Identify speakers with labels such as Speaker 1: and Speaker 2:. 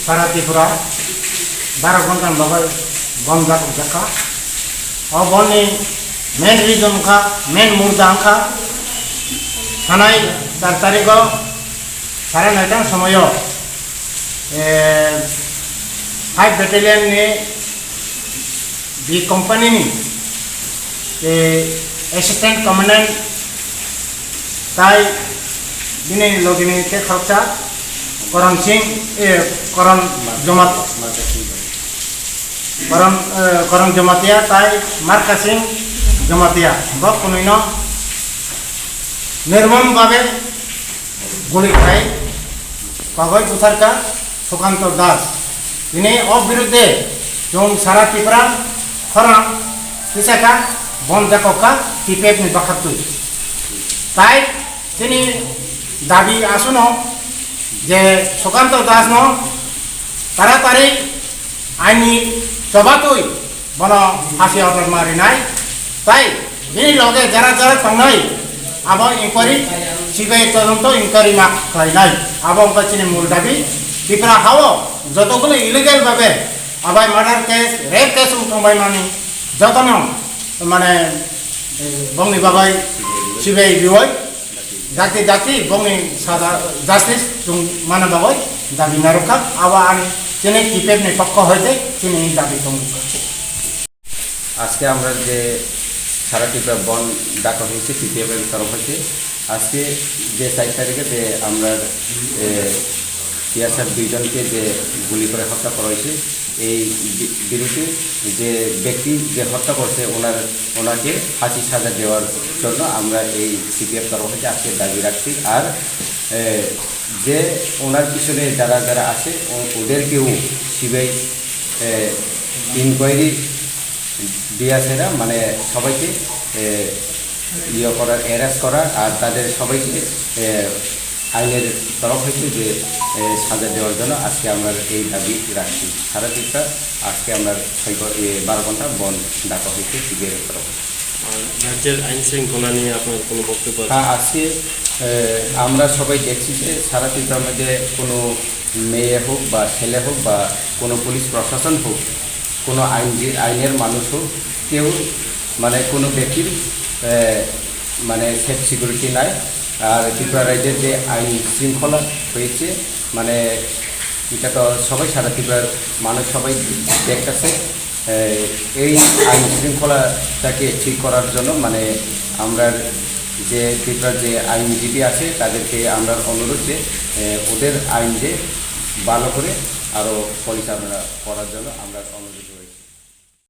Speaker 1: सारा त्रिपुरा 12 घंटा बगल बंद जका और बनी मेन रीजन का मेन मुद्दा का थानाय 4 तारीख 9:30 समय 5 बैटालियन ने बी कंपनी ने असिस्टेंट कमांडेंट ताई दिने लोगिनी के खर्चा करण सिंह करण जमातिया ताई मार्का सिंह जमातिया बकुनो निर्मम भावे गुली खाई कागज उथार का सुकांत दास इन्हें अविरुद्धे जो सारा त्रिपुरा खरा किसा का बन देखो का टीपीएफ में बखत ताई तिनी दाबी आसुनो जे सुकांत दास नो तारातारि आईनी चबातुई बन फांसी अर्डर मारिनाय ताई बिनि लगे जरा जरा थांनाय आबो इंक्वायरि सीबीआई तदন্ত इंक्वायरि मा खालायनाय आबो अंकाचिनि मूल दाबी त्रिपुरा हावो जतगुलो इलिगेल भावे आबाय मार्डार केस रेप केस उठांबाय मानि जतनो माने बंनि बाबाय सीबीआई बिवय जाति जाति बंनि सादा जस्टिस जों माना बाबाय दाबी नारखा आवा आनि तिनि टीपीएफ नि पक्ष हयते तिनि दाबी दं
Speaker 2: আজকে আমরা যে সারা ত্রিপুরা বন ডাকা হয়েছে টিপিএফের তরফ হয়েছে আজকে যে 4 তারিখে যে আমরা টিআরএসের 2 জনকে যে গুলি করে হত্যা করা হয়েছে এই বিরুদ্ধে যে ব্যক্তি যে হত্যা করছে ওনাকে ফাঁসি সাজা দেওয়ার জন্য আমরা এই সিপিএফ তরফ হতে আজকে দাবি রাখছি আর যে ওনার পিছনে যারা যারা আছে ওদেরকেও সিবিআই ইনকোয়ারি দিয়েছে না মানে সবাইকে ইয়ে করার অ্যারেস্ট করার আর তাদের সবাইকে আইনের তরফ হইতে যে সাজা দেওয়ার জন্য আজকে আমরা এই দাবি রাখছি সারা ত্রিপুরা আজকে আমরা 12 ঘন্টা বন ডাকা হয়েছে সিবিআইয়ের তরফ
Speaker 3: রাজ্যের আইন শৃঙ্খলা নিয়ে আপনার কোনো বক্তব্য?
Speaker 2: হ্যাঁ আজকে আমরা সবাই দেখছি যে সারা ত্রিপুরার মধ্যে কোনো মেয়ে হোক বা ছেলে হোক বা কোনো পুলিশ প্রশাসন হোক কোনো আইনের মানুষ হোক কেউ মানে কোনো ব্যক্তির মানে সেফ সিকিউরিটি নাই আর ত্রিপুরা রাজ্যের যে আইন শৃঙ্খলা হয়েছে মানে এটা তো সবাই সারা ত্রিপুরার মানুষ সবাই দেখতেছে এই আইন শৃঙ্খলাটাকে ঠিক করার জন্য মানে আমরা যে ত্রিপুরার যে আইনজীবী আছে তাদেরকে আমরা অনুরোধ যে ওদের আইন যে ভালো করে আরও পরিচালনা করার জন্য আমরা অনুরোধ